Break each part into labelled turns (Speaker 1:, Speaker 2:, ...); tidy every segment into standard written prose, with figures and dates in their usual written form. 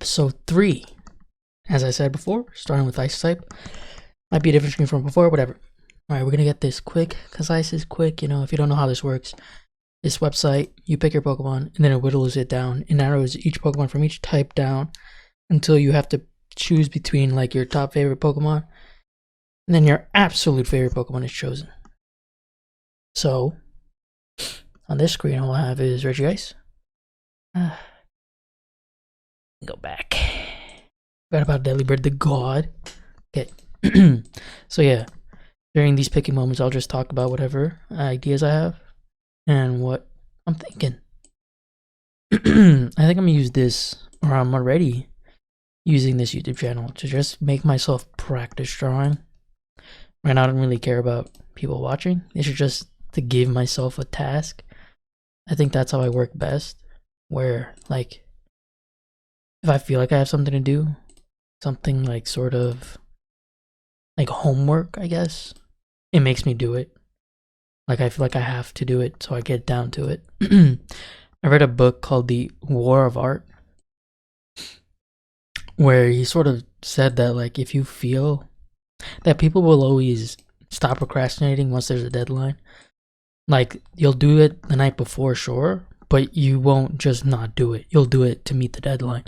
Speaker 1: episode 3. As I said before, starting with Ice type. Might be a different screen from before, whatever. Alright, we're gonna get this quick, because Ice is quick. You know, if you don't know how this works, this website, you pick your Pokemon, and then it whittles it down. It narrows each Pokemon from each type down until you have to choose between, like, your top favorite Pokemon, and then your absolute favorite Pokemon is chosen. So, on this screen, all I have is Regice. Go back. Forgot about Delibird the God. Okay. So yeah, during these picking moments, I'll just talk about whatever ideas I have and what I'm thinking. I think I'm gonna use this, or I'm already using this YouTube channel to just make myself practice drawing. Right now, I don't really care about people watching. It's just to give myself a task. I think that's how I work best. Where, like, if I feel like I have something to do, something like sort of like homework, I guess, it makes me do it. Like, I feel like I have to do it, so I get down to it. I read a book called The War of Art, where he sort of said that, like, if you feel that people will always stop procrastinating once there's a deadline, like, you'll do it the night before, sure, but you won't just not do it. You'll do it to meet the deadline.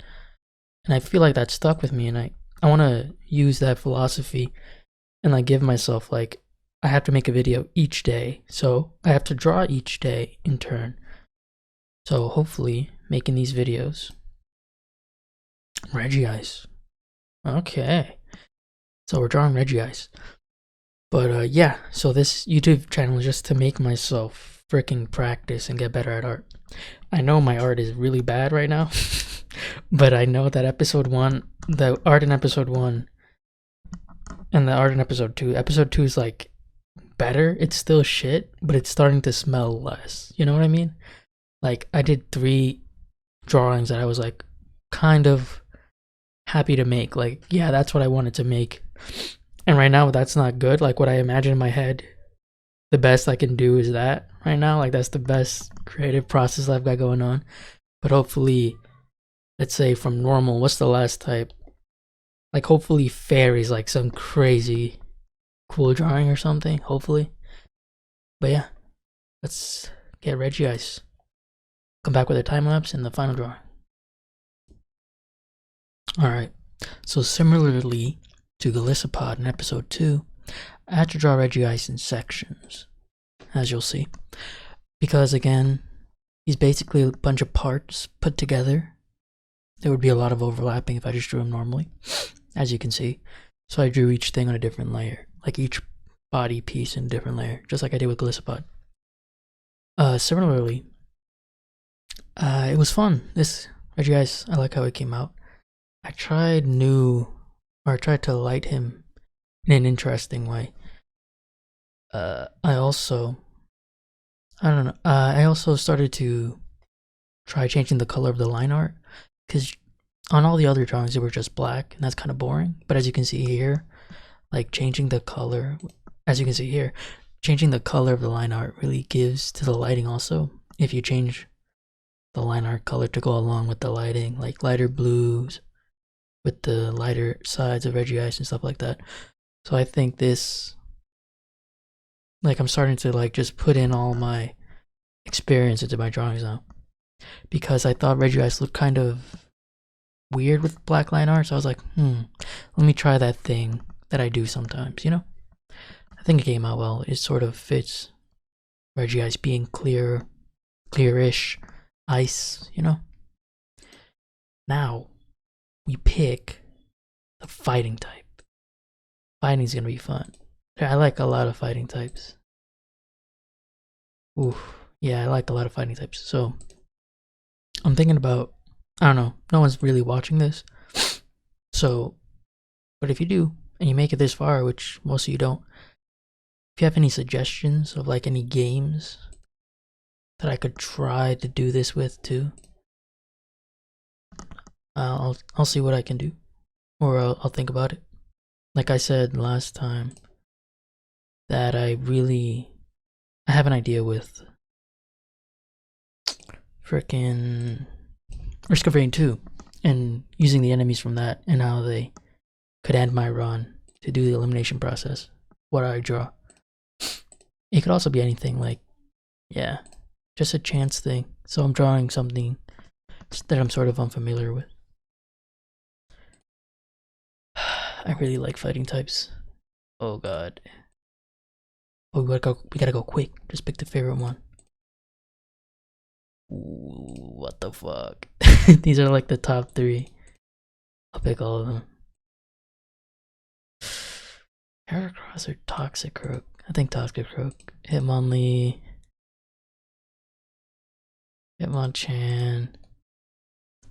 Speaker 1: And I feel like that stuck with me, and I want to use that philosophy and, like, give myself, like, I have to make a video each day, so I have to draw each day in turn. So hopefully making these videos. Regice. Okay. So we're drawing Regice. But yeah, so this YouTube channel is just to make myself freaking practice and get better at art. I know my art is really bad right now. But I know that episode 1, the art in episode 1 and the art in episode 2 is like better. It's still shit, but it's starting to smell less. You know what I mean? Like, I did 3 drawings that I was like kind of happy to make. Like, yeah, that's what I wanted to make. And right now that's not good. Like, what I imagine in my head, the best I can do is that right now. Like, that's the best creative process I've got going on. But hopefully, let's say from normal, what's the last type? Like, hopefully fairy's like some crazy cool drawing or something, hopefully. But yeah, let's get Regice. Come back with a time lapse and the final drawing. Alright, so similarly to Golisopod in episode 2, I had to draw Regice in sections, as you'll see. Because again, he's basically a bunch of parts put together. There would be a lot of overlapping if I just drew him normally, as you can see. So I drew each thing on a different layer, like each body piece in a different layer, just like I did with Golisopod. Similarly, it was fun. This Regice, I like how it came out. I tried to light him in an interesting way. I also started to try changing the color of the line art, because on all the other drawings they were just black, and that's kind of boring. But as you can see here, like, changing the color, changing the color of the line art really gives to the lighting also. If you change the line art color to go along with the lighting, like lighter blues with the lighter sides of Regice and stuff like that. So I think this, like, I'm starting to, like, just put in all my experience into my drawings now. Because I thought Regice looked kind of weird with black line art, so I was like, let me try that thing that I do sometimes, you know? I think it came out well. It sort of fits Regice being clearish ice, you know? Now, we pick the fighting type. Fighting's gonna be fun. I like a lot of fighting types. Ooh, yeah, I like a lot of fighting types. So, I'm thinking about, I don't know, no one's really watching this. So, but if you do, and you make it this far, which most of you don't, if you have any suggestions of, like, any games that I could try to do this with too, I'll see what I can do, or I'll think about it. Like I said last time, that I have an idea with frickin' Risk of Rain 2, and using the enemies from that and how they could end my run to do the elimination process. What I draw. It could also be anything, like, yeah, just a chance thing. So I'm drawing something that I'm sort of unfamiliar with. I really like fighting types. Oh god. Oh, we gotta go quick. Just pick the favorite one. Ooh, what the fuck? These are like the top 3. I'll pick all of them. Heracross or Toxicroak? I think Toxicroak. Hitmonlee. Hitmonchan.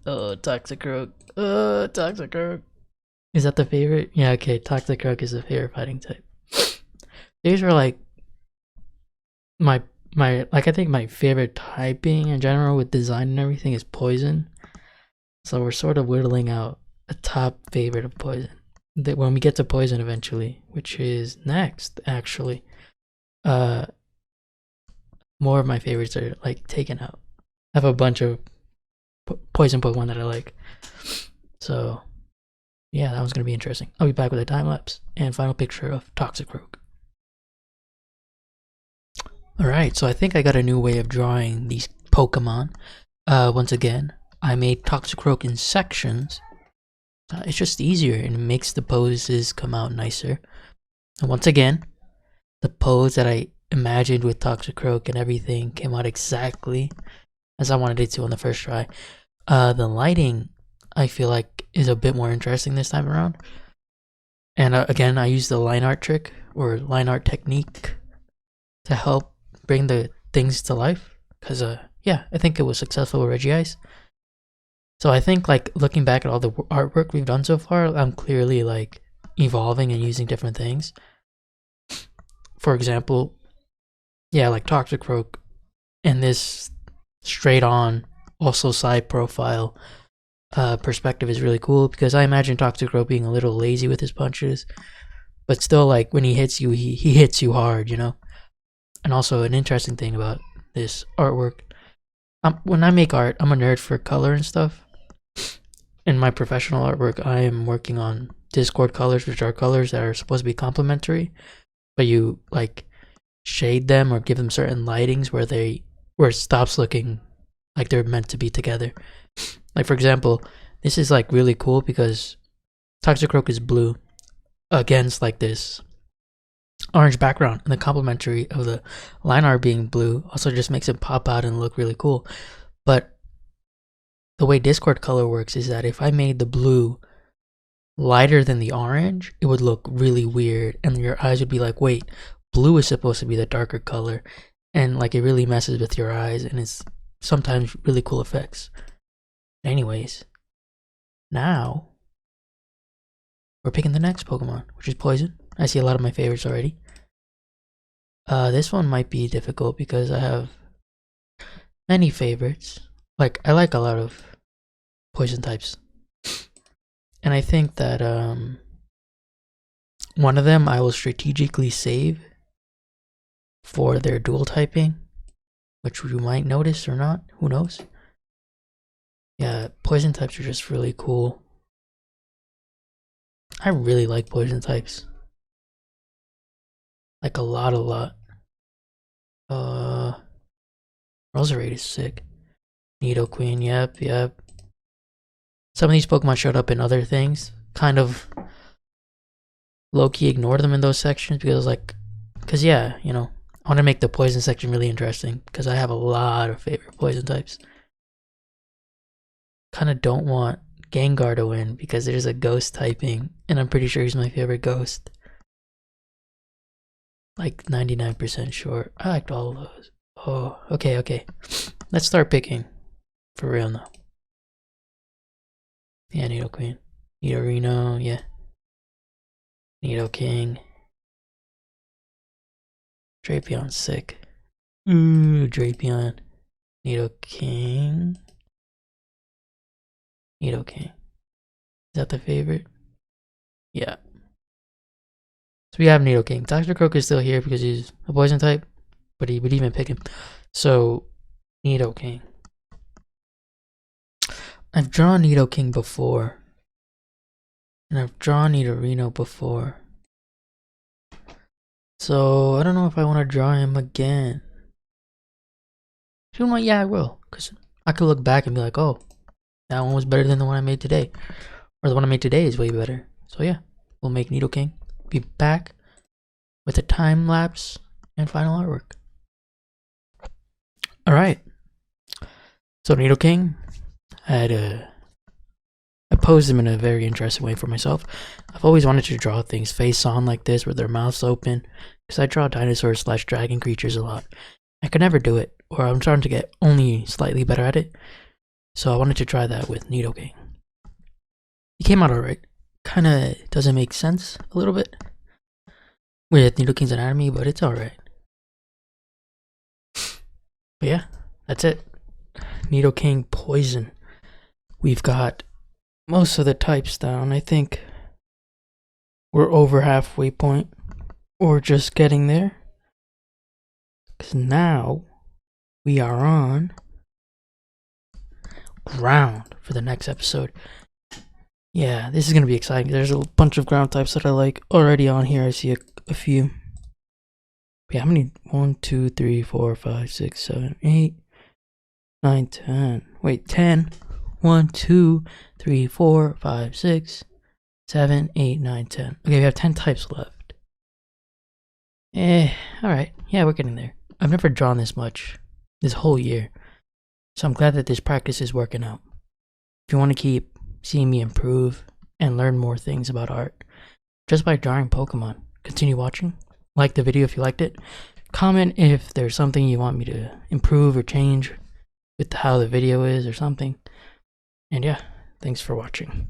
Speaker 1: Oh, Toxicroak. Oh, Toxicroak. Is that the favorite? Yeah, okay. Toxicroak is the favorite fighting type. These are like my like, I think my favorite typing in general with design and everything is poison. So we're sort of whittling out a top favorite of poison. That when we get to poison eventually, which is next actually, more of my favorites are like taken out. I have a bunch of poison Pokemon that I like. So yeah, that one's gonna be interesting. I'll be back with a time lapse and final picture of Toxicroak. Alright, so I think I got a new way of drawing these Pokemon. Once again, I made Toxicroak in sections. It's just easier and it makes the poses come out nicer. And once again, the pose that I imagined with Toxicroak and everything came out exactly as I wanted it to on the first try. The lighting, I feel like, is a bit more interesting this time around. And again, I used the line art trick or line art technique to help bring the things to life. Because, yeah, I think it was successful with Regice. So I think, like, looking back at all the artwork we've done so far, I'm clearly, like, evolving and using different things. For example, yeah, like Toxicroak and this straight on, also side profile perspective is really cool, because I imagine Toxicroak being a little lazy with his punches, but still, like, when he hits you, he hits you hard, you know? And also, an interesting thing about this artwork, when I make art, I'm a nerd for color and stuff. In my professional artwork, I am working on Discord colors, which are colors that are supposed to be complementary, but you, like, shade them or give them certain lightings where it stops looking like they're meant to be together. Like, for example, this is, like, really cool because Toxicroak is blue against, like, this orange background, and the complementary of the line art being blue also just makes it pop out and look really cool. But the way Discord color works is that if I made the blue lighter than the orange, it would look really weird, and your eyes would be like, wait, blue is supposed to be the darker color, and, like, it really messes with your eyes, and it's sometimes really cool effects. Anyways, now we're picking the next Pokemon, which is Poison. I see a lot of my favorites already. This one might be difficult because I have many favorites. Like, I like a lot of poison types. And I think that one of them I will strategically save for their dual typing, which you might notice or not, who knows. Yeah, poison types are just really cool. I really like poison types. Like, a lot. Roserade is sick. Nidoqueen, yep. Some of these Pokemon showed up in other things. Kind of low-key ignored them in those sections because yeah, you know, I want to make the poison section really interesting because I have a lot of favorite poison types. Kind of don't want Gengar to win because there's a ghost typing, and I'm pretty sure he's my favorite ghost. Like 99% sure. I liked all of those. Oh, okay. Let's start picking. For real now. Yeah, Nidoqueen. Nidorino, yeah. Nidoking. Drapion's sick. Drapion. Nidoking. Nidoking. Is that the favorite? Yeah. So we have Nidoking. Toxicroak is still here because he's a poison type, but he would even pick him. So, Nidoking. I've drawn Nidoking before. And I've drawn Nidorino before. So I don't know if I want to draw him again. You know what? Yeah, I will. Because I could look back and be like, oh, that one was better than the one I made today. Or the one I made today is way better. So yeah, we'll make Nidoking. Be back with a time lapse and final artwork. Alright. So Nidoking, I posed him in a very interesting way for myself. I've always wanted to draw things face on like this with their mouths open, because I draw dinosaurs / dragon creatures a lot. I could never do it, or I'm trying to get only slightly better at it. So I wanted to try that with Nidoking. He came out alright. Kinda doesn't make sense a little bit with Nidoking's anatomy, but it's alright. But yeah, that's it. Nidoking Poison. We've got most of the types down. I think we're over halfway point, or just getting there. Because now we are on ground for the next episode. Yeah, this is going to be exciting. There's a bunch of ground types that I like already on here. I see a few. Yeah, how many? 1, 2, 3, 4, 5, 6, 7, 8, 9, 10. Wait, 10. 1, 2, 3, 4, 5, 6, 7, 8, 9, 10. Okay, we have 10 types left. Alright. Yeah, we're getting there. I've never drawn this much this whole year. So I'm glad that this practice is working out. If you want to keep seeing me improve and learn more things about art just by drawing Pokemon, continue watching. Like the video if you liked it. Comment if there's something you want me to improve or change with how the video is or something. And yeah, thanks for watching.